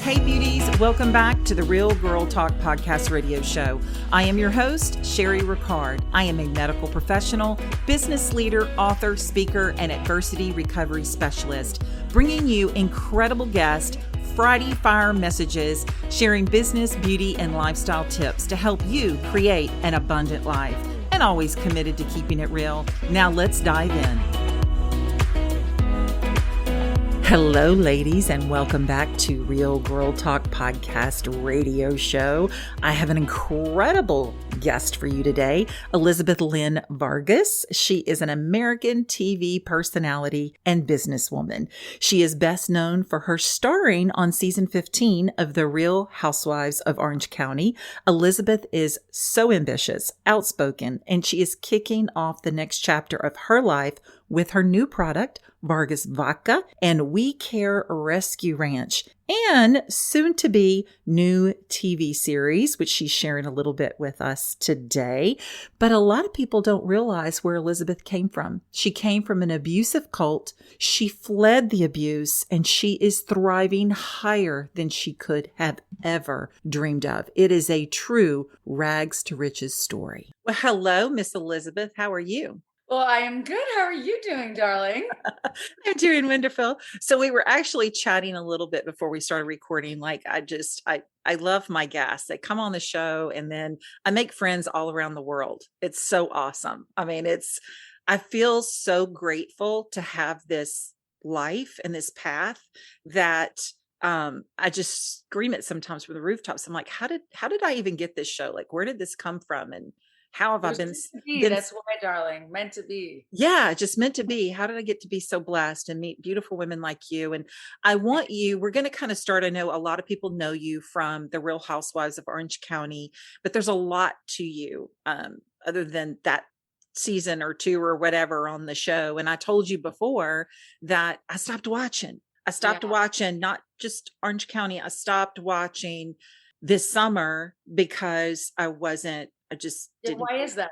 Hey beauties, welcome back to the Real Girl Talk podcast radio show. I am your host, Sherry Ricard. I am a medical professional, business leader, author, speaker, and adversity recovery specialist, bringing you incredible guests, Friday Fire messages, sharing business, beauty, and lifestyle tips to help you create an abundant life, and always committed to keeping it real. Now let's dive in. Hello, ladies, and welcome back to Real Girl Talk podcast radio show. I have an incredible guest for you today, Elizabeth Lyn Vargas. She is an American TV personality and businesswoman. She is best known for her starring on season 15 of The Real Housewives of Orange County. Elizabeth is so ambitious, outspoken, and she is kicking off the next chapter of her life with her new product, Vargas Vodka, and We Care Rescue Ranch, and soon to be new TV series, which she's sharing a little bit with us today. But a lot of people don't realize where Elizabeth came from. She came from an abusive cult. She fled the abuse, and she is thriving higher than she could have ever dreamed of. It is a true rags to riches story. Well, hello, Miss Elizabeth. How are you? Well, I am good. How are you doing, darling? I'm doing wonderful. So we were actually chatting a little bit before we started recording. Like I love my guests. They come on the show and then I make friends all around the world. It's so awesome. I mean, I feel so grateful to have this life and this path that I just scream it sometimes from the rooftops. I'm like, how did I even get this show? Like, where did this come from? And how have I been? That's why, darling, meant to be. Yeah, just meant to be. How did I get to be so blessed and meet beautiful women like you? And I want you, we're going to kind of start. I know a lot of people know you from the Real Housewives of Orange County, but there's a lot to you other than that season or two or whatever on the show. And I told you before that I stopped watching. Watching, not just Orange County. I stopped watching this summer because I just didn't. Why is that?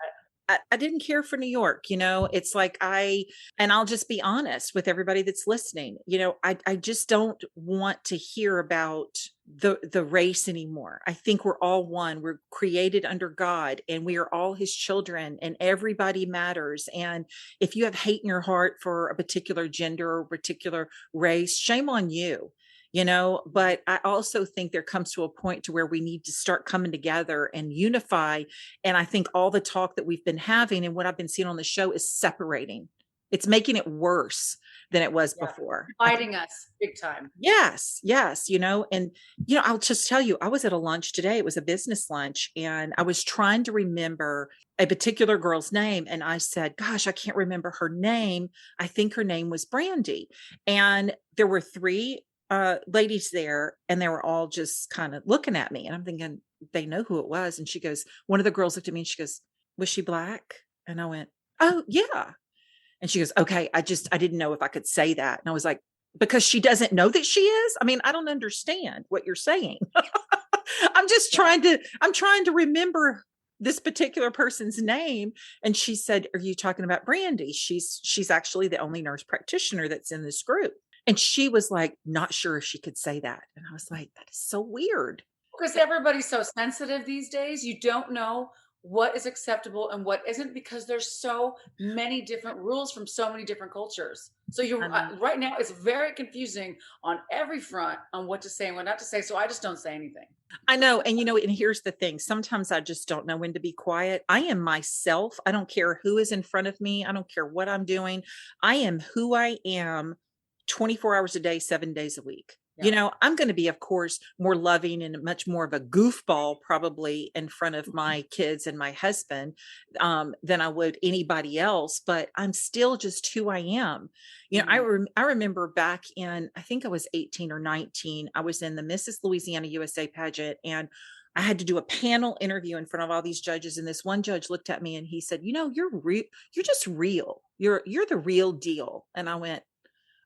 I didn't care for New York. It's like and I'll just be honest with everybody that's listening. I just don't want to hear about the race anymore. I think we're all one. We're created under God and we are all his children and everybody matters. And if you have hate in your heart for a particular gender or particular race, shame on you. But I also think there comes to a point to where we need to start coming together and unify. And I think all the talk that we've been having and what I've been seeing on the show is separating. It's making it worse than it was before. Fighting us big time. Yes. And, I'll just tell you, I was at a lunch today. It was a business lunch and I was trying to remember a particular girl's name. And I said, gosh, I can't remember her name. I think her name was Brandy. And there were three ladies there and they were all just kind of looking at me and I'm thinking they know who it was. And she goes, one of the girls looked at me and she goes, was she black? And I went, oh yeah. And she goes, okay. I didn't know if I could say that. And I was like, because she doesn't know that she is. I mean, I don't understand what you're saying. I'm trying to remember this particular person's name. And she said, are you talking about Brandy? She's actually the only nurse practitioner that's in this group. And she was like, not sure if she could say that. And I was like, that is so weird. Because everybody's so sensitive these days. You don't know what is acceptable and what isn't because there's so many different rules from so many different cultures. So right now it's very confusing on every front on what to say and what not to say. So I just don't say anything. I know. And and here's the thing. Sometimes I just don't know when to be quiet. I am myself. I don't care who is in front of me. I don't care what I'm doing. I am who I am 24 hours a day, 7 days a week. Yeah. I'm going to be, of course, more loving and much more of a goofball probably in front of my kids and my husband than I would anybody else. But I'm still just who I am. I remember back in, I think I was 18 or 19, I was in the Mrs. Louisiana USA pageant and I had to do a panel interview in front of all these judges. And this one judge looked at me and he said, you're just real. You're the real deal. And I went,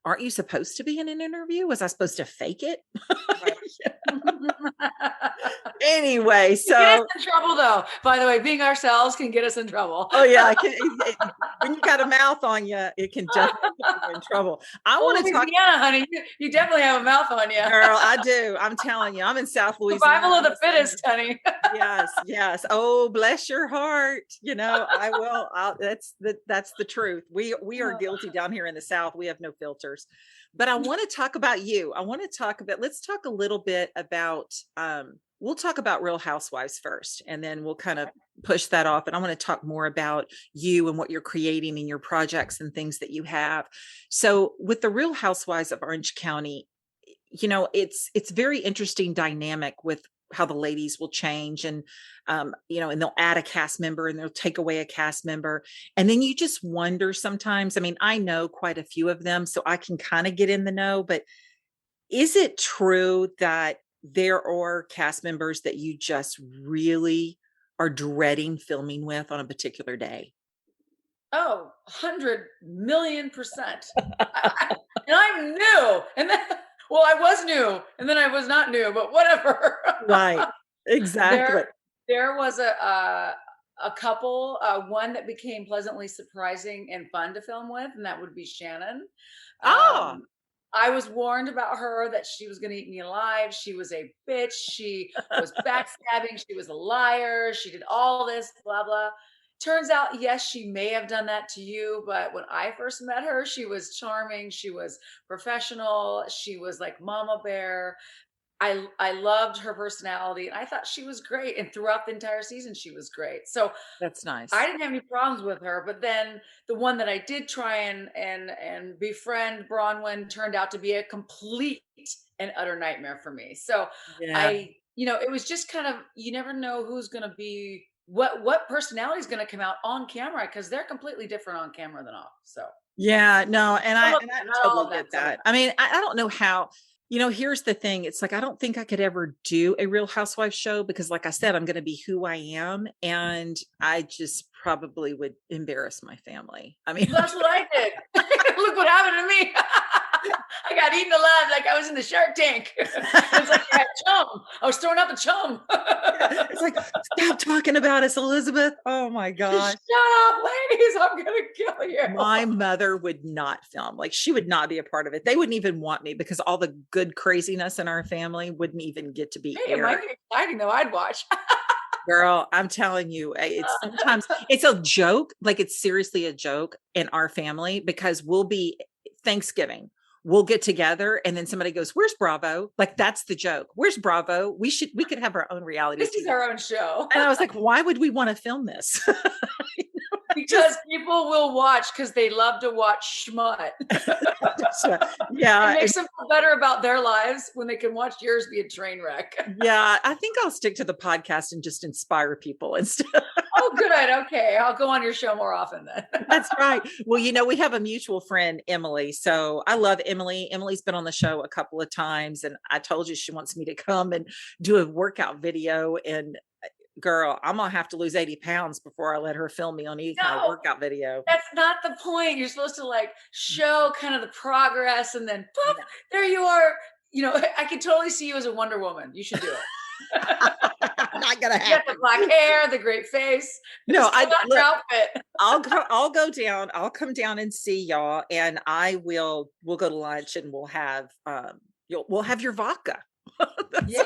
aren't you supposed to be in an interview? Was I supposed to fake it? Right. Anyway, Get us so in trouble, though. By the way, being ourselves can get us in trouble. oh yeah, when you got a mouth on you, it can definitely put you in trouble. I Well, want to talk, Louisiana, honey, you definitely have a mouth on you. girl. I do. I'm telling you, I'm in South Survival of Louisiana. the fittest, honey. Yes, yes. Oh, bless your heart. I will. That's the truth. We are guilty down here in the South. We have no filters. But I want to talk about you. I want to talk about. Let's talk a little bit about. We'll talk about Real Housewives first, and then we'll kind of push that off. And I want to talk more about you and what you're creating in your projects and things that you have. So, with the Real Housewives of Orange County, it's very interesting dynamic with how the ladies will change, and and they'll add a cast member and they'll take away a cast member, and then you just wonder sometimes. I mean, I know quite a few of them, so I can kind of get in the know, but is it true that there are cast members that you just really are dreading filming with on a particular day? Oh, 100,000,000%. And I'm new. And then, well, I was new and then I was not new, but whatever. Right. Exactly. There was a couple, one that became pleasantly surprising and fun to film with, and that would be Shannon. Oh, I was warned about her that she was going to eat me alive. She was a bitch. She was backstabbing. She was a liar. She did all this, blah, blah. Turns out, yes, she may have done that to you. But when I first met her, she was charming. She was professional. She was like Mama Bear. I loved her personality, and I thought she was great. And throughout the entire season, she was great. So that's nice. I didn't have any problems with her, but then the one that I did try and befriend, Bronwyn, turned out to be a complete and utter nightmare for me. So Yeah. it was just kind of, you never know who's going to be what personality is going to come out on camera, because they're completely different on camera than off. So Yeah, no, and I not all totally of get some of that. I mean, I don't know how, here's the thing. It's like I don't think I could ever do a Real Housewives show because, like I said, I'm going to be who I am, and I just probably would embarrass my family. I mean, That's what I did. Look what happened to me. I got eaten alive like I was in the Shark Tank. It's like I had chum. I was throwing out the chum. it's like, stop talking about us, Elizabeth. Oh my gosh. Shut up, ladies. I'm going to kill you. My mother would not film. Like, she would not be a part of it. They wouldn't even want me because all the good craziness in our family wouldn't even get to be Hey, it might be exciting though. I'd watch. Girl, I'm telling you, it's sometimes it's a joke. Like, it's seriously a joke in our family because we'll be Thanksgiving. We'll get together and then somebody goes, "Where's Bravo?" Like, that's the joke. "Where's Bravo? We could have our own reality This is TV." our own show. And I was like, why would we want to film this? Because people will watch because they love to watch schmut. Yeah. It makes them feel better about their lives when they can watch yours be a train wreck. Yeah. I think I'll stick to the podcast and just inspire people instead. Oh, good. Okay. I'll go on your show more often then. That's right. Well, we have a mutual friend, Emily. So I love Emily. Emily's been on the show a couple of times, and I told you she wants me to come and do a workout video. And girl, I'm gonna have to lose 80 pounds before I let her film me on any kind of workout video. That's not the point. You're supposed to show kind of the progress, and then poof, there you are. I could totally see you as a Wonder Woman. You should do it. Not gonna happen. You got the black hair, the great face. No, your outfit. I'll go down. I'll come down and see y'all, and we'll go to lunch, and we'll have we'll have your vodka. Yeah.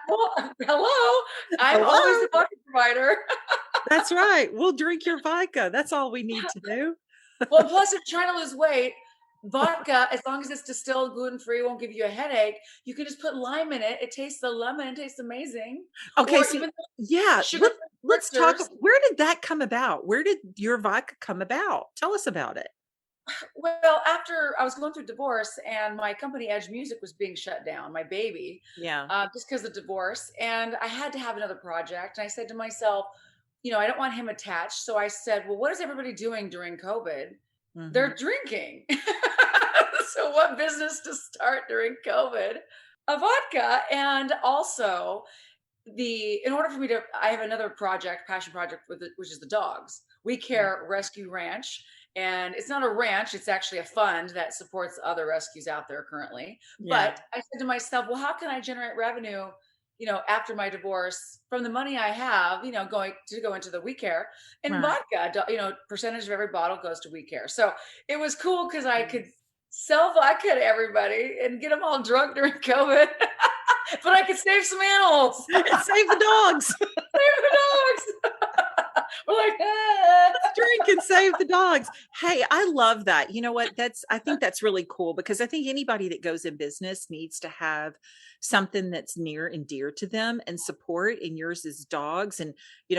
Well, hello. I'm always the vodka provider. That's right. We'll drink your vodka. That's all we need to do. Well, plus, if you're trying to lose weight, vodka, as long as it's distilled, gluten-free, won't give you a headache. You can just put lime in it. It tastes the lemon. It tastes amazing. Okay. So, yeah. Let's talk. Where did that come about? Where did your vodka come about? Tell us about it. Well, after I was going through divorce and my company Edge Music was being shut down, my baby, just because of divorce, and I had to have another project. And I said to myself, I don't want him attached. So I said, well, what is everybody doing during COVID? Mm-hmm. They're drinking. So what business to start during COVID? A vodka. And also in order for me I have another passion project which is the dogs. We Care Rescue Ranch. And it's not a ranch, it's actually a fund that supports other rescues out there currently. Yeah. But I said to myself, well, how can I generate revenue, after my divorce from the money I have, going to go into the We Care and Right. vodka, percentage of every bottle goes to We Care. So it was cool because I could sell vodka to everybody and get them all drunk during COVID, but I could save some animals. And save the dogs. Save the dogs. We're like, ah. Let's drink and save the dogs. Hey, I love that. You know what? I think that's really cool because I think anybody that goes in business needs to have something that's near and dear to them and support. And yours is dogs. And,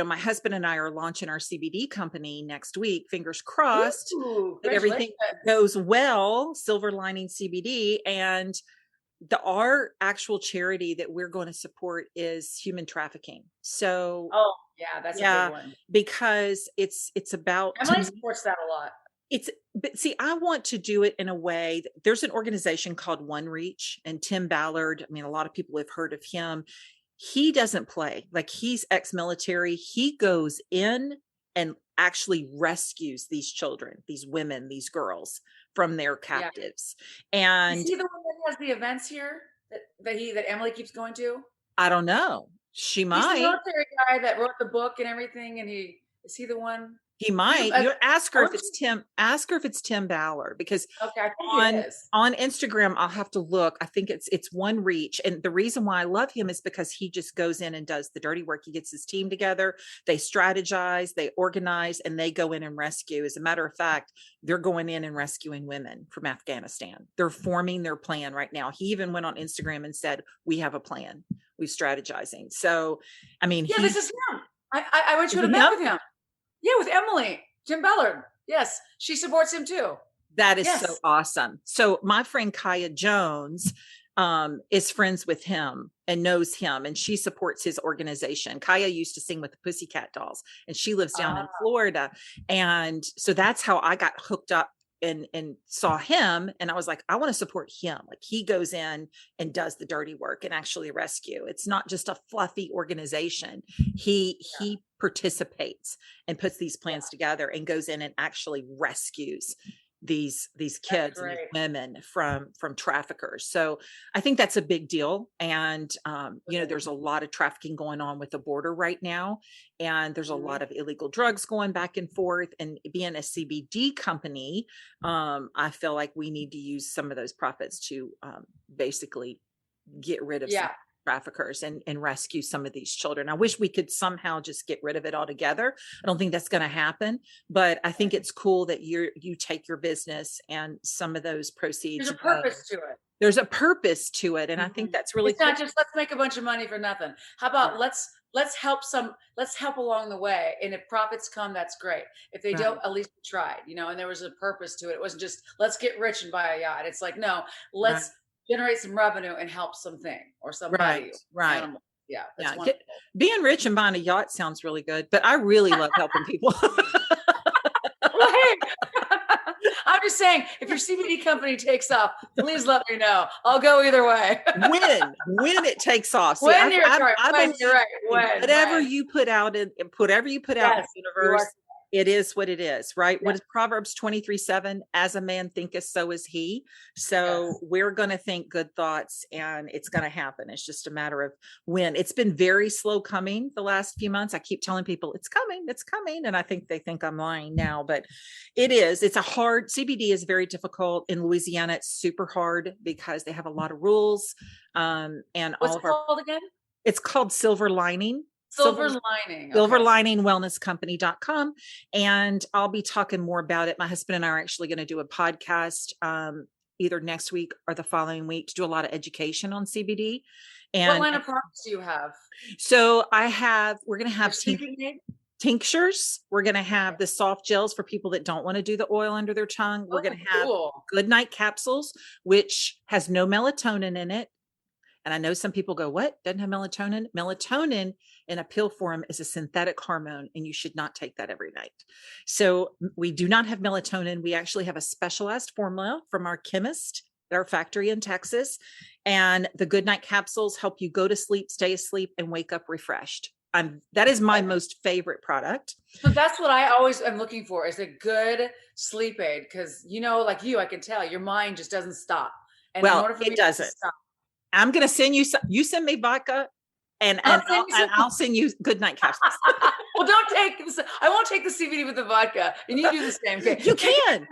my husband and I are launching our CBD company next week. Fingers crossed Ooh, that everything goes well. Silver Lining CBD. And our actual charity that we're going to support is human trafficking. So, oh yeah, that's a big one. because it's about, Emily supports that a lot. but see, I want to do it in a way there's an organization called One Reach, and Tim Ballard. I mean, a lot of people have heard of him. He doesn't play, like, he's ex-military. He goes in and actually rescues these children, these women, these girls from their captives. And is he the one that has the events here that Emily keeps going to? I don't know. She He's the might. military guy that wrote the book and everything, and is he the one? He might. You ask her if it's Tim. Ask her if it's Tim Ballard, because okay, I think it is. On Instagram, I'll have to look. I think it's One Reach, and the reason why I love him is because he just goes in and does the dirty work. He gets his team together. They strategize, they organize, and they go in and rescue. As a matter of fact, they're going in and rescuing women from Afghanistan. They're forming their plan right now. He even went on Instagram and said, "We have a plan. We're strategizing." So, I mean, yeah, this is him. I went to an event with him. Yeah, with Emily, Tim Ballard. Yes, she supports him too. That is so awesome. So my friend Kaya Jones is friends with him and knows him, and she supports his organization. Kaya used to sing with the Pussycat Dolls, and she lives down in Florida. And so that's how I got hooked up and saw him. And I was like, I want to support him. Like, he goes in and does the dirty work and actually rescue. It's not just a fluffy organization. He participates and puts these plans together and goes in and actually rescues these kids and these women from traffickers. So I think that's a big deal. And there's a lot of trafficking going on with the border right now, and there's a lot of illegal drugs going back and forth. And being a CBD company, I feel like we need to use some of those profits to basically get rid of some traffickers and rescue some of these children. I wish we could somehow just get rid of it altogether. I don't think that's going to happen, but I think it's cool that you take your business and some of those proceeds. There's a purpose to it. There's a purpose to it. And I think that's really it's not just let's make a bunch of money for nothing. How about let's help along the way. And if profits come, that's great. If they don't, at least we tried, and there was a purpose to it. It wasn't just let's get rich and buy a yacht. It's like, no, let's generate some revenue and help something or somebody. Right. Animal. Yeah. Being rich and buying a yacht sounds really good, but I really love helping people. Right. I'm just saying, if your CBD company takes off, please let me know. I'll go either way. when it takes off. See, you're right. Whatever you put out in the universe, it is what it is, right? What is Proverbs 23:7? As a man thinketh, so is he. So we're going to think good thoughts, and it's going to happen. It's just a matter of when. It's been very slow coming the last few months. I keep telling people it's coming. And I think they think I'm lying now, but it is. It's CBD is very difficult in Louisiana. It's super hard because they have a lot of rules. And what's it called again? It's called Silver Lining. Silver Lining. Silverliningwellnesscompany.com. And I'll be talking more about it. My husband and I are actually going to do a podcast either next week or the following week to do a lot of education on CBD. And what line of products do you have? So we're going to have tinctures. We're going to have the soft gels for people that don't want to do the oil under their tongue. We're going to have good night capsules, which has no melatonin in it. And I know some people go, what? Doesn't have melatonin? Melatonin in a pill form is a synthetic hormone, and you should not take that every night. So we do not have melatonin. We actually have a specialized formula from our chemist at our factory in Texas. And the good night capsules help you go to sleep, stay asleep, and wake up refreshed. that is my most favorite product. So that's what I always am looking for, is a good sleep aid. Cause like you, I can tell your mind just doesn't stop. And in Well, order for it me to doesn't. stop, I'm going to send you some, you send me vodka and I'll send you some. I'll send you good night capsules. Well, don't take this. I won't take the CBD with the vodka, and you do the same. Okay. You can.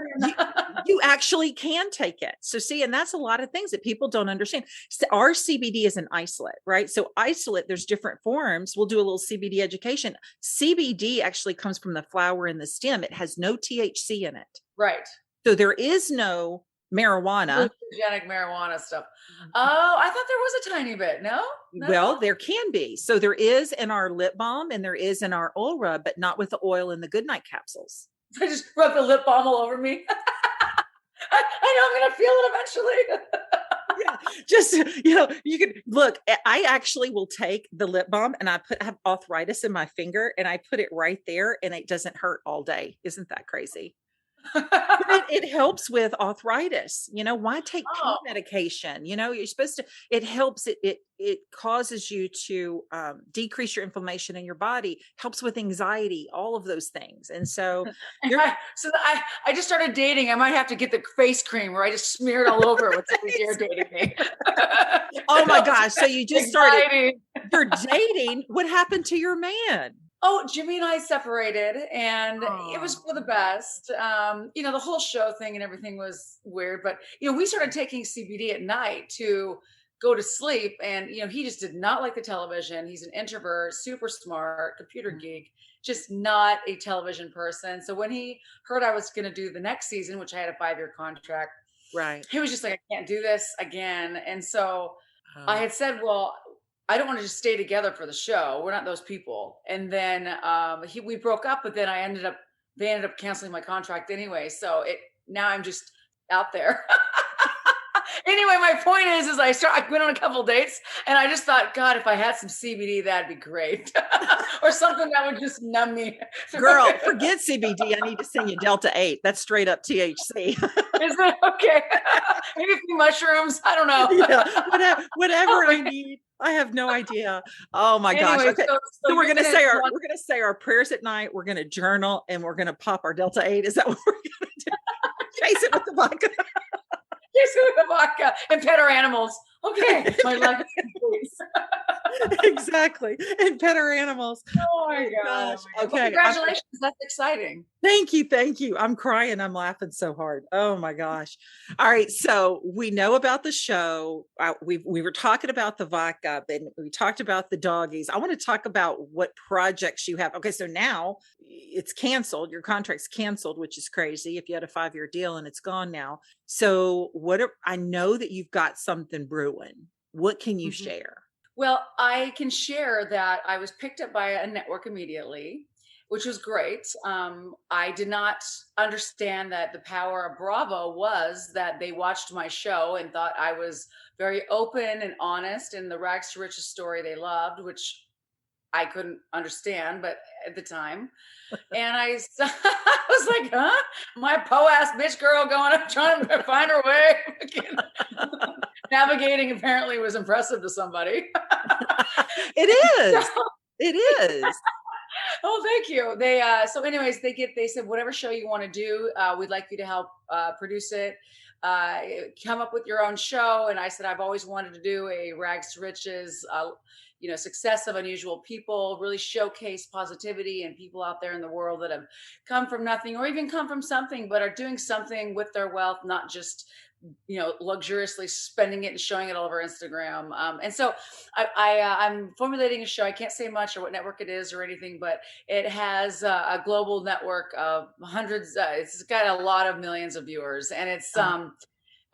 You actually can take it. So see, and that's a lot of things that people don't understand. So our CBD is an isolate, right? So isolate, there's different forms. We'll do a little CBD education. CBD actually comes from the flower and the stem. It has no THC in it. Right. So there is no marijuana. Hallucinogenic marijuana stuff. Oh, I thought there was a tiny bit. No? Well, there can be. So there is in our lip balm and there is in our oil rub, but not with the oil and the goodnight capsules. I just rub the lip balm all over me. I know I'm going to feel it eventually. Yeah, just you can look. I actually will take the lip balm and I have arthritis in my finger and I put it right there and it doesn't hurt all day. Isn't that crazy? It helps with arthritis. Why take pain medication? You're supposed to. It helps. It causes you to decrease your inflammation in your body. Helps with anxiety. All of those things. And so, I just started dating. I might have to get the face cream where I just smear it all over what's irritating me. Oh my gosh! So you just started. You're dating. What happened to your man? Oh, Jimmy and I separated, and it was for the best. The whole show thing and everything was weird, but we started taking CBD at night to go to sleep, and he just did not like the television. He's an introvert, super smart, computer geek, just not a television person. So when he heard I was going to do the next season, which I had a 5-year contract, right, he was just like, I can't do this again. And so I had said, well, I don't want to just stay together for the show. We're not those people. And then we broke up, but then they ended up canceling my contract anyway. So now I'm just out there. Anyway, my point is I went on a couple dates and I just thought, God, if I had some CBD, that'd be great. Or something that would just numb me. Girl, forget CBD. I need to send you Delta 8. That's straight up THC. Is it okay? Maybe a few mushrooms. I don't know. Yeah, whatever I need. I have no idea. Oh my gosh. Okay. So we're gonna say our prayers at night. We're gonna journal and we're gonna pop our Delta 8. Is that what we're gonna do? Chase it with the vodka. Chase it with the vodka and pet our animals. Okay, my life is complete. Exactly. And pet our animals. Oh my gosh. Okay. Well, congratulations. That's exciting. Thank you. I'm crying. I'm laughing so hard. Oh my gosh. All right. So we know about the show. We were talking about the vodka and we talked about the doggies. I want to talk about what projects you have. Okay. So now it's canceled. Your contract's canceled, which is crazy if you had a 5-year deal and it's gone now. So I know that you've got something brewing. What can you share? Well, I can share that I was picked up by a network immediately, which was great. I did not understand that the power of Bravo was that they watched my show and thought I was very open and honest and the rags to riches story they loved, which I couldn't understand, but at the time. And I was like, huh? My po-ass bitch girl going up trying to find her way. Navigating apparently was impressive to somebody. It is. It is. Oh, thank you. So anyways, they said, whatever show you want to do, we'd like you to help produce it. Come up with your own show. And I said, I've always wanted to do a rags to riches, success of unusual people, really showcase positivity and people out there in the world that have come from nothing or even come from something, but are doing something with their wealth, not just luxuriously spending it and showing it all over Instagram. And so I'm formulating a show. I can't say much or what network it is or anything, but it has a global network of hundreds. It's got a lot of millions of viewers, and it's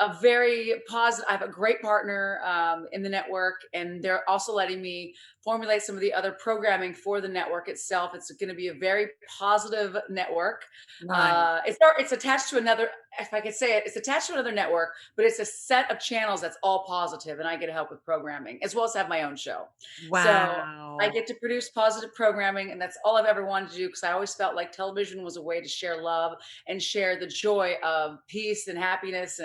a very positive. I have a great partner in the network, and they're also letting me formulate some of the other programming for the network itself. It's going to be a very positive network. Nice. It's attached to another, if I could say it, it's attached to another network, but it's a set of channels that's all positive, and I get to help with programming as well as have my own show. Wow. So I get to produce positive programming, and that's all I've ever wanted to do, because I always felt like television was a way to share love and share the joy of peace and happiness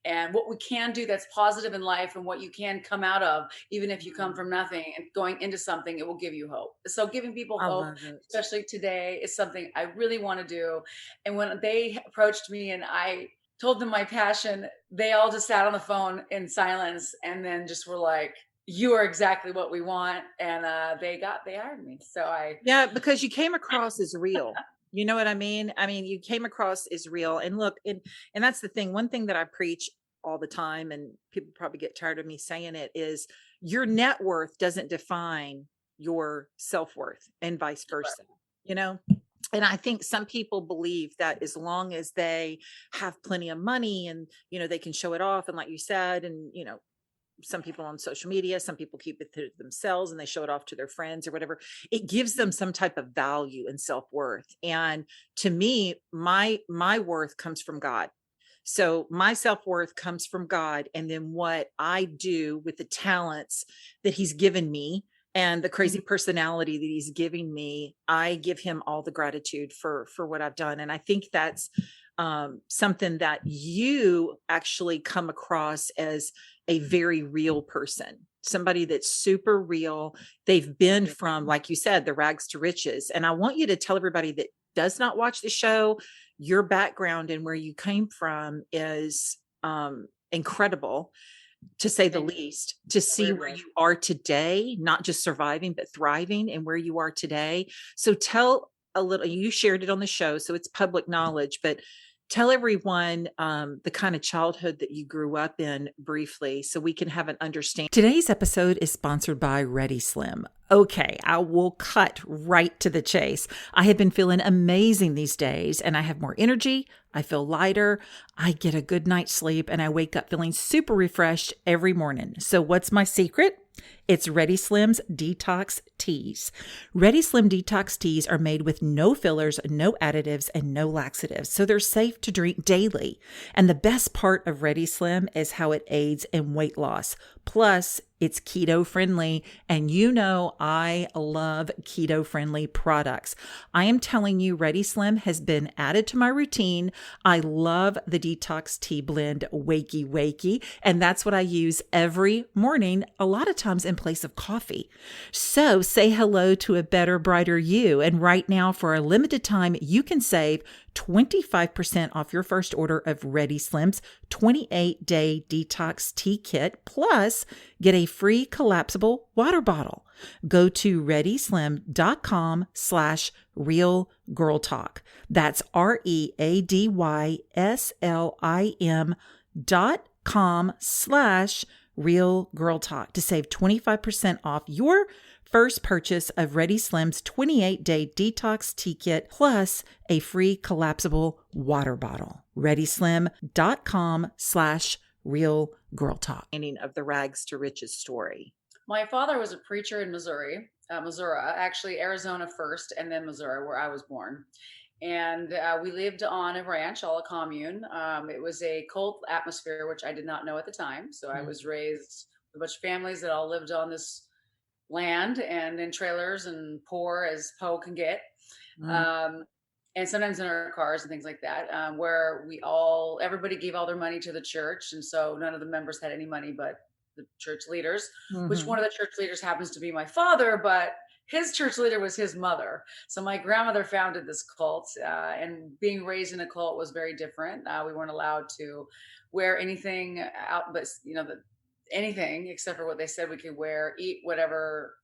and what we can do that's positive in life, and what you can come out of, even if you come from nothing and going into something, it will give you hope. So giving people I hope, love it. especially today, is something I really want to do. And when they approached me and I told them my passion, they all just sat on the phone in silence and then just were like, you are exactly what we want. And they hired me. So I Yeah, because you came across as real. You know what I mean? I mean, you came across as real. And look, and that's the thing. One thing that I preach all the time, and people probably get tired of me saying it, is your net worth doesn't define your self-worth and vice versa. You know? And I think some people believe that as long as they have plenty of money and, they can show it off. And like you said, and, some people on social media, some people keep it to themselves and they show it off to their friends or whatever. It gives them some type of value and self-worth. And to me, my worth comes from God. So my self-worth comes from God. And then what I do with the talents that he's given me and the crazy personality that he's giving me, I give him all the gratitude for what I've done. And I think that's something that you actually come across as a very real person, somebody that's super real. They've been from, like you said, the rags to riches. And I want you to tell everybody that does not watch the show, your background and where you came from is incredible, to say the least, to see where you are today, not just surviving, but thriving, and where you are today. So tell a little, you shared it on the show, so it's public knowledge, but tell everyone the kind of childhood that you grew up in briefly so we can have an understanding. Today's episode is sponsored by Ready Slim. Okay, I will cut right to the chase. I have been feeling amazing these days and I have more energy. I feel lighter. I get a good night's sleep and I wake up feeling super refreshed every morning. So what's my secret? It's Ready Slim's Detox Teas. Ready Slim Detox Teas are made with no fillers, no additives, and no laxatives, so they're safe to drink daily. And the best part of Ready Slim is how it aids in weight loss. Plus, it's keto friendly, and I love keto friendly products. I am telling you, Ready Slim has been added to my routine. I love the detox tea blend, Wakey Wakey, and that's what I use every morning, a lot of times in place of coffee. So say hello to a better, brighter you. And right now, for a limited time, you can save 25% off your first order of Ready Slim's 28-day detox tea kit, plus get a free collapsible water bottle. Go to readyslim.com/realgirltalk. That's readyslim.com/realgirltalk to save 25% off your first purchase of Ready Slim's 28-day detox tea kit, plus a free collapsible water bottle. readyslim.com/realgirltalk. Ending of the rags to riches story. My father was a preacher in Missouri, actually Arizona first, and then Missouri, where I was born. And we lived on a ranch, all a commune. It was a cult atmosphere, which I did not know at the time. So I was raised with a bunch of families that all lived on this land and in trailers and poor as Poe can get. And sometimes in our cars and things like that, where everybody gave all their money to the church. And so none of the members had any money but the church leaders, which one of the church leaders happens to be my father, but his church leader was his mother. So my grandmother founded this cult, and being raised in a cult was very different. We weren't allowed to wear anything out, but anything except for what they said we could wear, eat whatever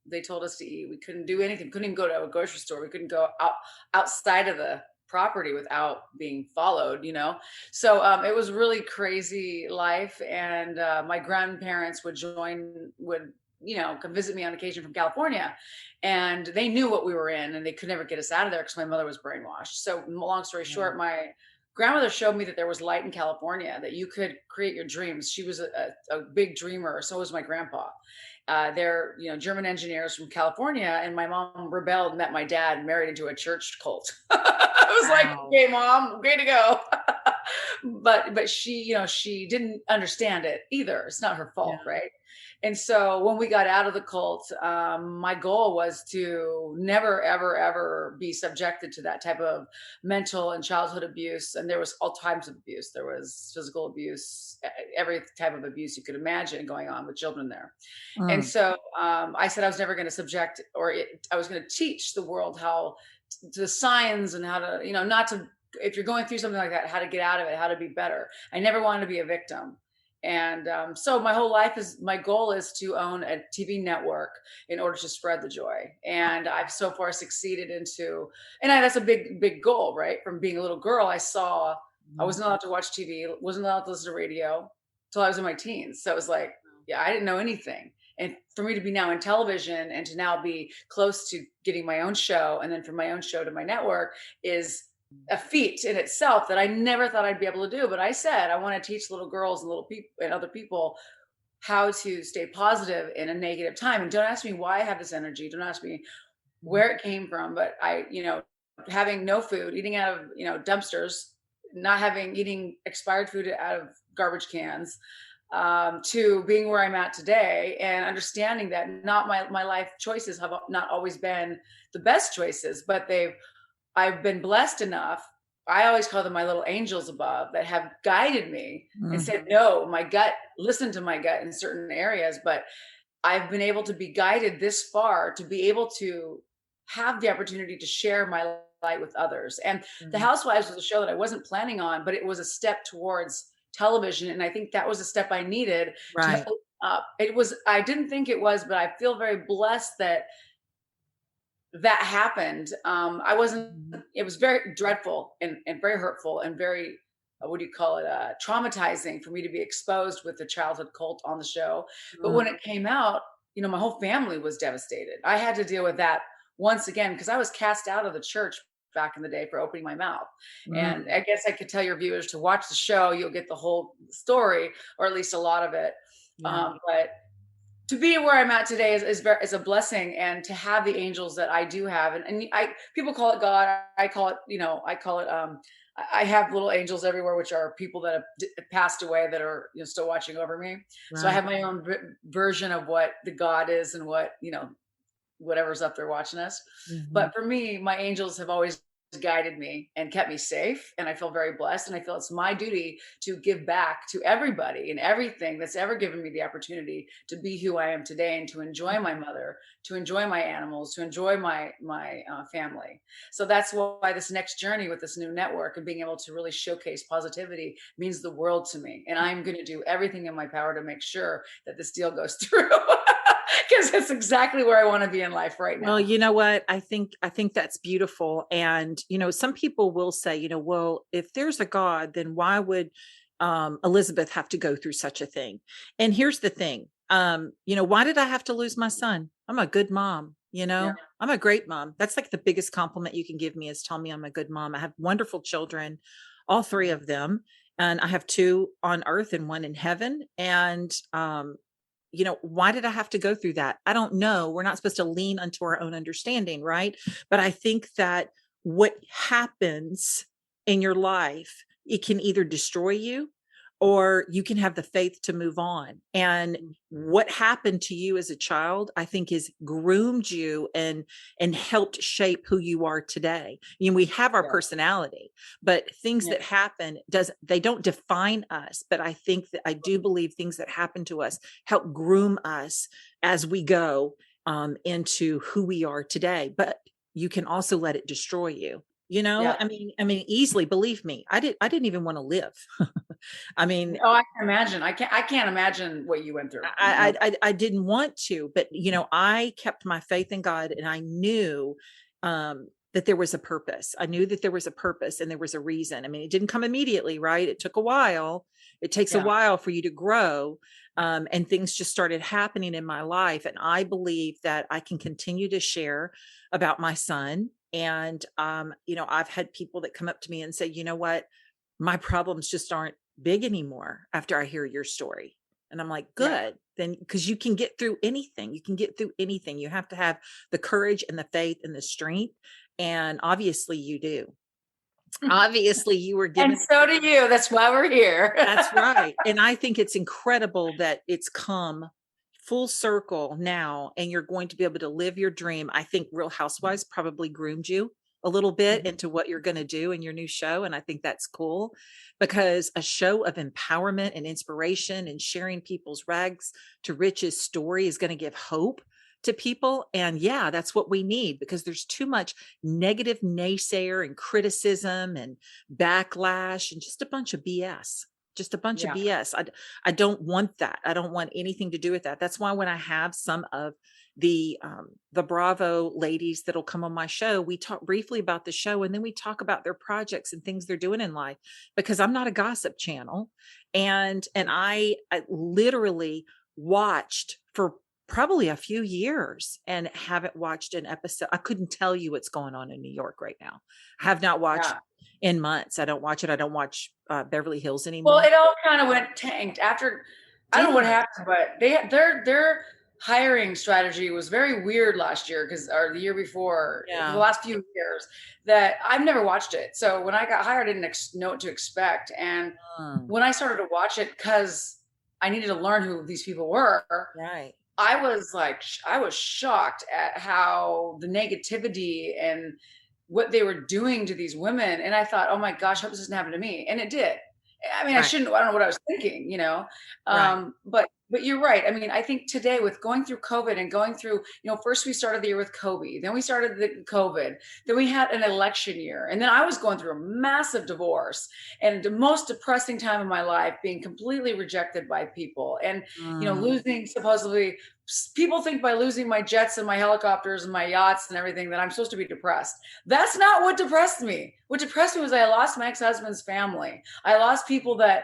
they told us to eat. We couldn't do anything. Couldn't even go to a grocery store. We couldn't go outside of the property without being followed, So it was really crazy life. And my grandparents would come visit me on occasion from California, and they knew what we were in and they could never get us out of there because my mother was brainwashed. So long story short, my grandmother showed me that there was light in California, that you could create your dreams. She was a big dreamer. So was my grandpa. They're, German engineers from California, and my mom rebelled, met my dad, married into a church cult. I was like, okay, Mom, way to go. but she, she didn't understand it either. It's not her Yeah. fault, right? And so when we got out of the cult, my goal was to never, ever, ever be subjected to that type of mental and childhood abuse. And there was all types of abuse. There was physical abuse, every type of abuse you could imagine going on with children there. And Mm. so I said I was never going to I was going to teach the world how the signs and how to, not to, if you're going through something like that, how to get out of it, how to be better. I never wanted to be a victim. And so my goal is to own a TV network in order to spread the joy. And I've so far succeeded that's a big, big goal, right? From being a little girl, I wasn't allowed to watch TV, wasn't allowed to listen to radio till I was in my teens. So it was like, yeah, I didn't know anything. And for me to be now in television and to now be close to getting my own show, and then from my own show to my network, is a feat in itself that I never thought I'd be able to do. But I said, I want to teach little girls and little people and other people how to stay positive in a negative time. And don't ask me why I have this energy. Don't ask me where it came from. But having no food, eating out of, dumpsters, eating expired food out of garbage cans, to being where I'm at today, and understanding that not my life choices have not always been the best choices, but I've been blessed enough. I always call them my little angels above that have guided me and said, no, my gut, listen to my gut in certain areas. But I've been able to be guided this far to be able to have the opportunity to share my light with others. And The Housewives was a show that I wasn't planning on, but it was a step towards television. And I think that was a step I needed to Right. open up. I didn't think it was, but I feel very blessed that happened. I wasn't, it was very dreadful and very hurtful and very, what do you call it? Traumatizing for me to be exposed with the childhood cult on the show. But when it came out, my whole family was devastated. I had to deal with that once again, because I was cast out of the church back in the day for opening my mouth. And I guess I could tell your viewers to watch the show. You'll get the whole story, or at least a lot of it. Yeah. But to be where I'm at today is a blessing, and to have the angels that I do have, and people call it God. I call it. I have little angels everywhere, which are people that have passed away that are still watching over me. So I Right. have my own version of what the God is and what whatever's up there watching us. Mhm. But for me, my angels have always guided me and kept me safe. And I feel very blessed. And I feel it's my duty to give back to everybody and everything that's ever given me the opportunity to be who I am today, and to enjoy my mother, to enjoy my animals, to enjoy my family. So that's why this next journey with this new network and being able to really showcase positivity means the world to me. And I'm going to do everything in my power to make sure that this deal goes through. Because it's exactly where I want to be in life right Well, now. you know what? I think that's beautiful. And some people will say, well, if there's a God, then why would Elizabeth have to go through such a thing? And here's the thing. Why did I have to lose my son? I'm a good mom, Yeah. I'm a great mom. That's like the biggest compliment you can give me, is tell me I'm a good mom. I have wonderful children, all three of them. And I have two on earth and one in heaven. And why did I have to go through that? I don't know. We're not supposed to lean unto our own understanding, right? But I think that what happens in your life, it can either destroy you, or you can have the faith to move on. And what happened to you as a child, I think, has groomed you and helped shape who you are today. We have our Yeah. personality, but things Yeah. that happen, they don't define us. But I do believe things that happen to us help groom us as we go into who we are today. But you can also let it destroy you. Yeah. I mean, easily. Believe me, I didn't even want to live. I mean, Oh, I can imagine. I can't imagine what you went through. No. I didn't want to, but I kept my faith in God, and I knew that there was a purpose. I knew that there was a purpose and there was a reason. I mean, it didn't come immediately, right? It took a while. It takes a Yeah. while for you to grow, and things just started happening in my life. And I believe that I can continue to share about my son. And I've had people that come up to me and say, you know what, my problems just aren't big anymore after I hear your story. And I'm like, Yeah. good. Then, because you can get through anything. You can get through anything. You have to have the courage and the faith and the strength. And obviously you do. Obviously, you were And given. so do you. That's why we're here. That's right. And I think it's incredible that it's come full circle now and you're going to be able to live your dream. I think Real Housewives probably groomed you a little bit Mhm. into what you're going to do in your new show. And I think that's cool because a show of empowerment and inspiration and sharing people's rags to riches story is going to give hope to people. And yeah, that's what we need because there's too much negative naysayer and criticism and backlash and just a bunch of BS. Just a bunch of Yeah. BS. I don't want that. I don't want anything to do with that. That's why when I have some of the Bravo ladies that'll come on my show, we talk briefly about the show and then we talk about their projects and things they're doing in life because I'm not a gossip channel. And I literally watched for probably a few years and haven't watched an episode. I couldn't tell you what's going on in New York right now. I have not watched Yeah. in months. I don't watch it. I don't watch Beverly Hills Well, anymore. it all kind of went tanked after. I don't Did know what it? happened, but their hiring strategy was very weird last year because or the year before, for the Yeah. last few years. That I've never watched it. So when I got hired, I didn't know what to expect. And Mm, when I started to watch it, because I needed to learn who these people were, right. I was like, I was shocked at how the negativity and what they were doing to these women. And I thought, oh my gosh, I hope this doesn't happen to me. And it did. I mean, Right. I don't know what I was thinking, you know? Right. But you're right. I mean, I think today with going through COVID and going through, first we started the year with Kobe, then we started the COVID, then we had an election year. And then I was going through a massive divorce and the most depressing time of my life, being completely rejected by people and, Mm, losing supposedly people think by losing my jets and my helicopters and my yachts and everything that I'm supposed to be depressed. That's not what depressed me. What depressed me was I lost my ex-husband's family. I lost people that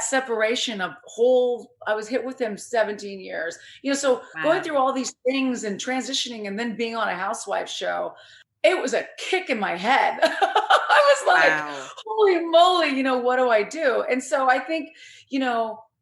separation of whole. I was hit with him 17 years. So going wow. through all these things and transitioning and then being on a housewife show, it was a kick in my head. I was like, Wow. holy moly, what do I do? And so I think,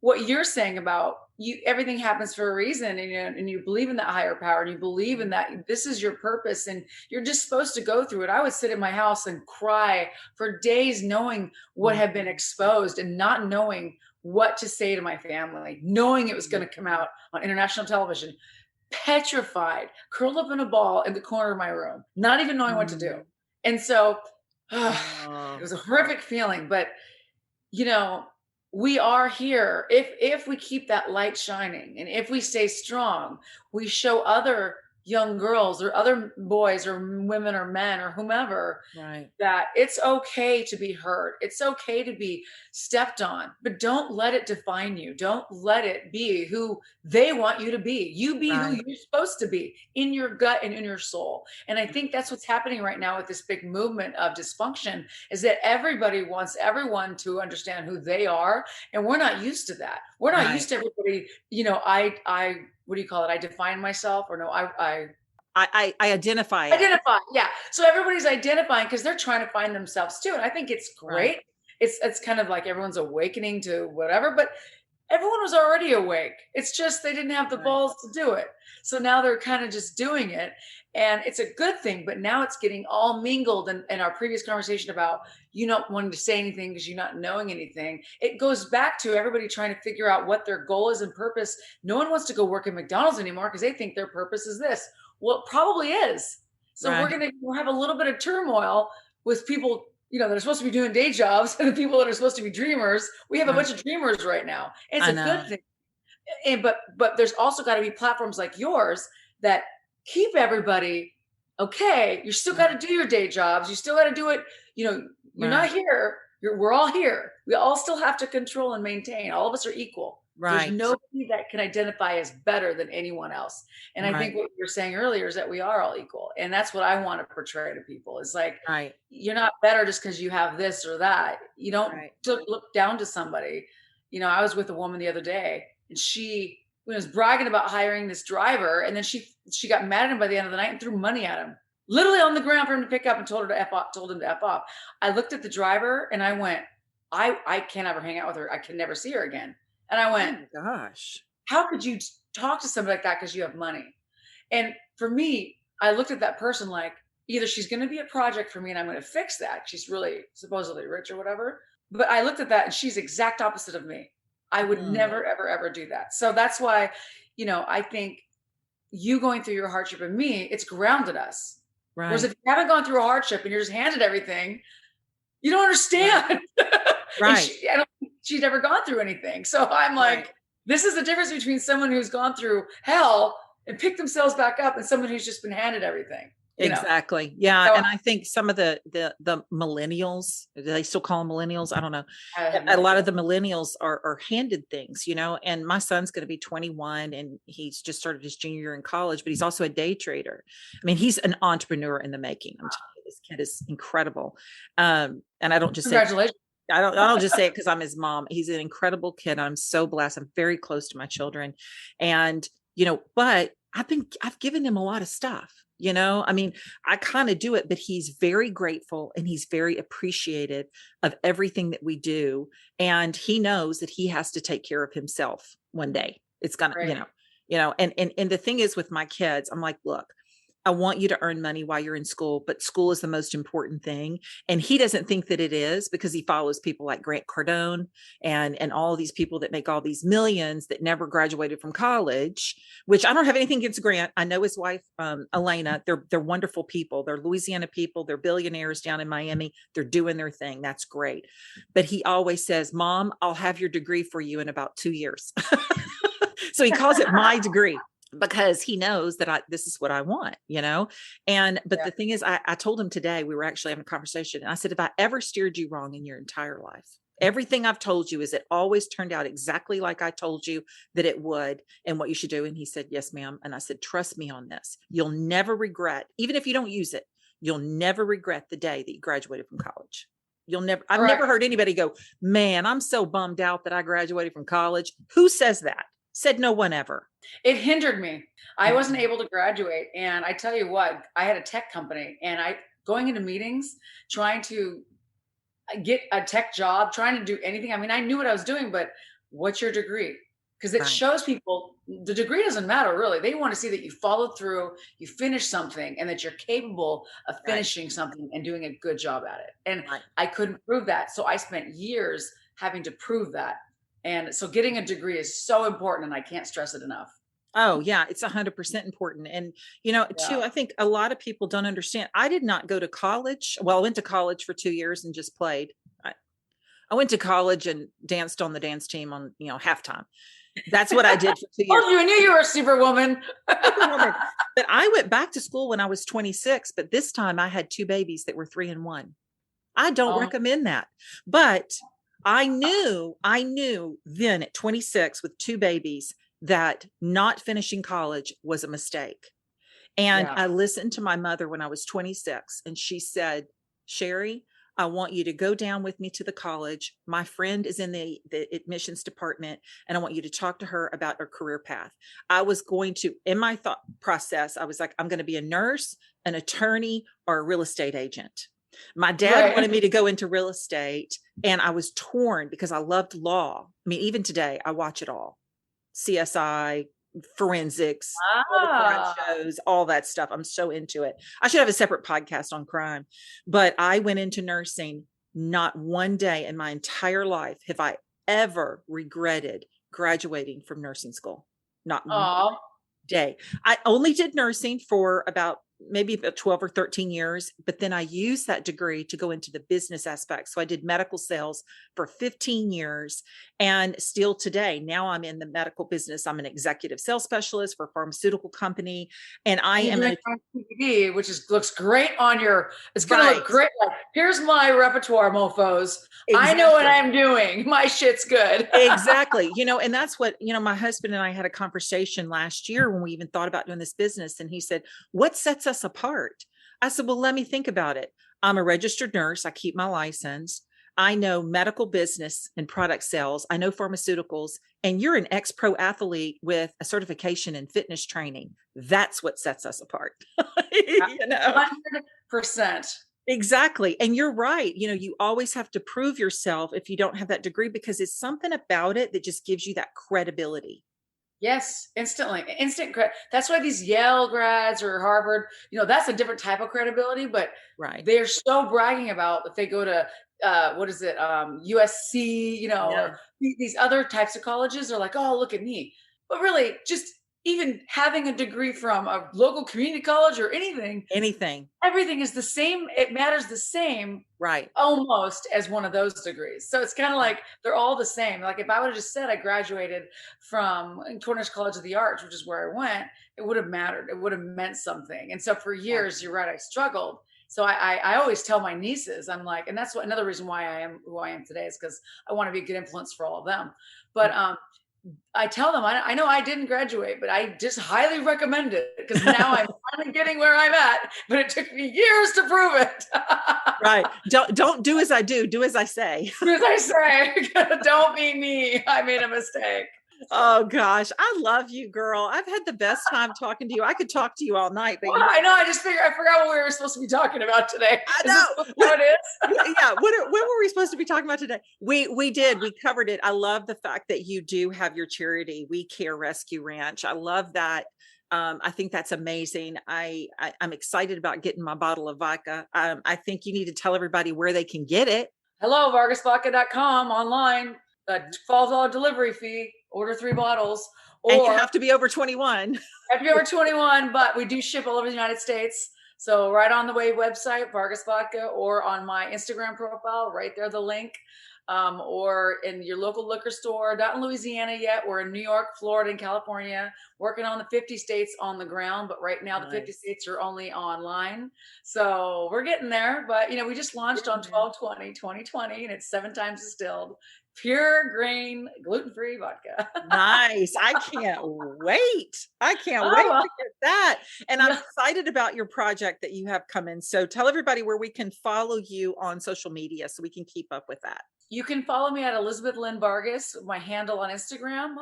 what you're saying about you, everything happens for a reason, and you believe in that higher power and you believe in that this is your purpose and you're just supposed to go through it. I would sit in my house and cry for days knowing what Mm, had been exposed and not knowing what to say to my family, knowing it was going to come out on international television, petrified, curled up in a ball in the corner of my room, not even knowing what to do. mm. And so it Oh, was a horrific feeling, but you know, we are here. If we keep that light shining and if we stay strong, we show other young girls or other boys or women or men or whomever right. that it's okay to be hurt. It's okay to be stepped on, but don't let it define you. Don't let it be who they want you to be. You be who Right. you're supposed to be in your gut and in your soul. And I think that's what's happening right now with this big movement of dysfunction is that everybody wants everyone to understand who they are. And we're not used to that. We're not Right. used to everybody, what do you call it? I define myself or no, I identify as. identify, yeah. So everybody's identifying because they're trying to find themselves too, and I think it's Right. great. It's kind of like everyone's awakening to whatever, but everyone was already awake. It's just they didn't have the Right. balls to do it. So now they're kind of just doing it, and it's a good thing. But now it's getting all mingled. And in our previous conversation about you not wanting to say anything because you're not knowing anything, it goes back to everybody trying to figure out what their goal is and purpose. No one wants to go work at McDonald's anymore because they think their purpose is this. Well, it probably is. So Right. we'll have a little bit of turmoil with people, that are supposed to be doing day jobs and the people that are supposed to be dreamers. We have a Right. bunch of dreamers right now. It's I a good know. thing. And but there's also got to be platforms like yours that keep everybody okay. You still got Right. to do your day jobs. You still got to do it. You're not Right. here. We're all here. We all still have to control and maintain. All of us are equal. There's Right. nobody that can identify as better than anyone else. And I think Right. what you were saying earlier is that we are all equal. And that's what I want to portray to people. It's like Right. you're not better just because you have this or that. You don't Right. look down to somebody. I was with a woman the other day and she was bragging about hiring this driver, and then she got mad at him by the end of the night and threw money at him. Literally on the ground for him to pick up and told him to F off. I looked at the driver and I went, I can't ever hang out with her. I can never see her again. And I Oh went, my gosh. how could you talk to somebody like that because you have money? And for me, I looked at that person like, either she's going to be a project for me and I'm going to fix that. She's really supposedly rich or whatever. But I looked at that and she's exact opposite of me. I would Mm, never, ever, ever do that. So that's why, I think you going through your hardship and me, it's grounded us. Whereas right. if you haven't gone through a hardship and you're just handed everything, you don't Right. understand. And Right. I don't think she's never gone through anything. So I'm Right. like, this is the difference between someone who's gone through hell and picked themselves back up and someone who's just been handed everything. Exactly. Yeah. So And I think some of the millennials, do they still call them millennials? I don't know. I have no A lot idea. of the millennials are handed things, and my son's going to be 21 and he's just started his junior year in college, but he's also a day trader. I mean, he's an entrepreneur in the making. I'm telling you, this kid is incredible. And I don't just say, Congratulations. I don't just say it because I'm his mom. He's an incredible kid. I'm so blessed. I'm very close to my children. And, but I've given him a lot of stuff. I mean, I kind of do it, but he's very grateful and he's very appreciative of everything that we do. And he knows that he has to take care of himself one day. It's gonna, Right. and the thing is with my kids, I'm like, look, I want you to earn money while you're in school, but school is the most important thing. And he doesn't think that it is because he follows people like Grant Cardone and all these people that make all these millions that never graduated from college, which I don't have anything against Grant. I know his wife, Elena, they're wonderful people. They're Louisiana people. They're billionaires down in Miami. They're doing their thing. That's great. But he always says, Mom, I'll have your degree for you in about 2 years. So he calls it my degree because he knows that this is what I want, but Yeah. the thing is, I told him today, we were actually having a conversation and I said, if I ever steered you wrong in your entire life, everything I've told you is it always turned out exactly like I told you that it would and what you should do. And he said, yes, ma'am. And I said, trust me on this. You'll never regret, even if you don't use it, you'll never regret the day that you graduated from college. I've Correct. never heard anybody go, man, I'm so bummed out that I graduated from college. Who says that? Said no one ever. It hindered me. I wasn't Mhm. able to graduate. And I tell you what, I had a tech company and going into meetings, trying to get a tech job, trying to do anything. I mean, I knew what I was doing, but what's your degree? Because it Right. shows people the degree doesn't matter really. They want to see that you followed through, you finished something, and that you're capable of Right. finishing something and doing a good job at it. And Right. I couldn't prove that. So I spent years having to prove that. And so getting a degree is so important, and I can't stress it enough. Oh, yeah, it's 100% important. And, Yeah. too, I think a lot of people don't understand. I did not go to college. Well, I went to college for 2 years and just played. I went to college and danced on the dance team on, halftime. That's what I did for 2 years. Oh, you knew you were a superwoman. Superwoman. But I went back to school when I was 26, but this time I had 2 babies that were 3 and 1. I don't Oh, recommend that. But I knew then at 26 with 2 babies that not finishing college was a mistake. And yeah. I listened to my mother when I was 26 and she said, Sherry, I want you to go down with me to the college. My friend is in the admissions department and I want you to talk to her about her career path. I was going to, in my thought process, I was like, I'm going to be a nurse, an attorney, or a real estate agent. My dad wanted Right. me to go into real estate and I was torn because I loved law. I mean, even today, I watch it all. CSI, forensics, all the crime Ah. shows, all that stuff. I'm so into it. I should have a separate podcast on crime. But I went into nursing. Not one day in my entire life have I ever regretted graduating from nursing school. Not one Oh. day. I only did nursing for maybe about 12 or 13 years, but then I used that degree to go into the business aspect. So I did medical sales for 15 years and still today, now I'm in the medical business. I'm an executive sales specialist for a pharmaceutical company. And I You're am doing CBD, which looks great on it's going to right. look great. Like, here's my repertoire, mofos. I know what Exactly. I'm doing. My shit's good. Exactly. And that's what, my husband and I had a conversation last year when we even thought about doing this business. And he said, what sets us apart? I said, well, let me think about it. I'm a registered nurse. I keep my license. I know medical business and product sales. I know pharmaceuticals, and you're an ex-pro athlete with a certification in fitness training. That's what sets us apart. 100%. Exactly. And you're right. You always have to prove yourself if you don't have that degree because it's something about it that just gives you that credibility. Yes, instantly, instant credit. That's why these Yale grads or Harvard, that's a different type of credibility, but Right. they're so bragging about if they go to what is it, USC, or Yeah. these other types of colleges. They're like, oh, look at me. But really, just even having a degree from a local community college or anything, Anything. everything is the same. It matters the same Right. almost as one of those degrees. So it's kind of like they're all the same. Like if I would have just said I graduated from Cornish College of the Arts, which is where I went, it would have mattered. It would have meant something. And so for years, you're right, I struggled. So I always tell my nieces, I'm like, and that's another reason why I am who I am today, is because I want to be a good influence for all of them. But I tell them, I know I didn't graduate, but I just highly recommend it, because now I'm finally getting where I'm at, but it took me years to prove it. Right. Don't do as I do. Do as I say. Do as I say. Don't be me. I made a mistake. Oh gosh, I love you, girl. I've had the best time talking to you. I could talk to you all night, but I know. I just figured I forgot what we were supposed to be talking about today. I Is know this what it is? Yeah. What were we supposed to be talking about today? We did. We covered it. I love the fact that you do have your charity, We Care Rescue Ranch. I love that. I think that's amazing. I'm excited about getting my bottle of vodka. I think you need to tell everybody where they can get it. Hello, vargasvodka.com online. $12 delivery fee. Order 3 bottles. Or And you have to be over 21. Have to be over 21, but we do ship all over the United States. So right on the website, Vargas Vodka, or on my Instagram profile, right there, the link. Or in your local liquor store. Not in Louisiana yet. We're in New York, Florida, and California, working on the 50 states on the ground. But right now, the 50 states are only online. So we're getting there. But, we just launched on 12/20/2020, and it's 7 times distilled. Pure grain, gluten-free vodka. Nice. I can't wait. I can't wait to get that. And I'm excited about your project that you have coming. So tell everybody where we can follow you on social media so we can keep up with that. You can follow me at Elizabeth Lyn Vargas. My handle on Instagram.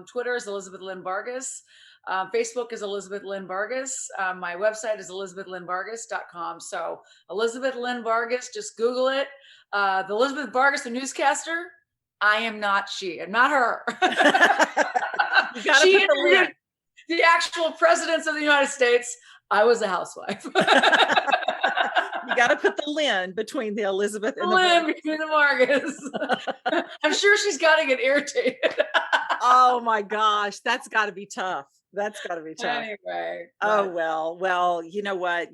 Twitter is Elizabeth Lyn Vargas. Facebook is Elizabeth Lyn Vargas. My website is elizabethlynvargas.com. So Elizabeth Lyn Vargas, just Google it. The Elizabeth Vargas, the newscaster, I am not she. I'm not her. You gotta put the link. The actual presidents of the United States. I was a housewife. You got to put the Lyn between the Elizabeth and the Lyn between the Vargas. I'm sure she's got to get irritated. Oh my gosh, that's got to be tough. That's got to be tough. Anyway. Oh, well, you know what?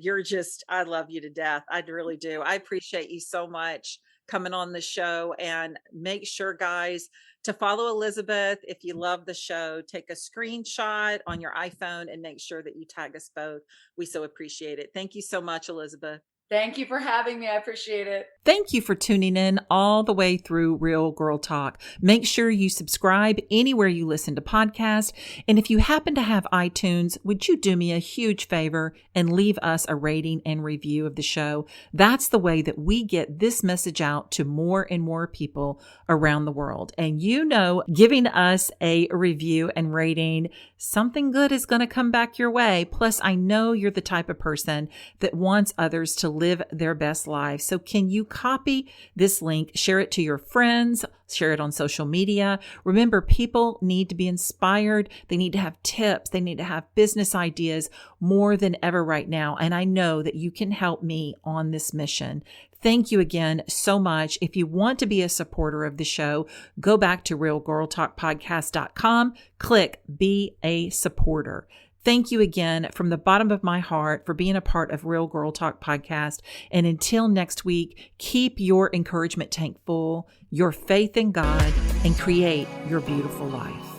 I love you to death. I really do. I appreciate you so much coming on the show, and make sure, guys, to follow Elizabeth. If you love the show, take a screenshot on your iPhone and make sure that you tag us both. We so appreciate it. Thank you so much, Elizabeth. Thank you for having me. I appreciate it. Thank you for tuning in all the way through Real Girl Talk. Make sure you subscribe anywhere you listen to podcasts. And if you happen to have iTunes, would you do me a huge favor and leave us a rating and review of the show? That's the way that we get this message out to more and more people around the world. And giving us a review and rating, something good is going to come back your way. Plus, I know you're the type of person that wants others to live their best lives. So can you copy this link, share it to your friends, share it on social media? Remember, people need to be inspired. They need to have tips. They need to have business ideas more than ever right now. And I know that you can help me on this mission. Thank you again so much. If you want to be a supporter of the show, go back to realgirltalkpodcast.com, click Be a Supporter. Thank you again from the bottom of my heart for being a part of Real Girl Talk Podcast. And until next week, keep your encouragement tank full, your faith in God, and create your beautiful life.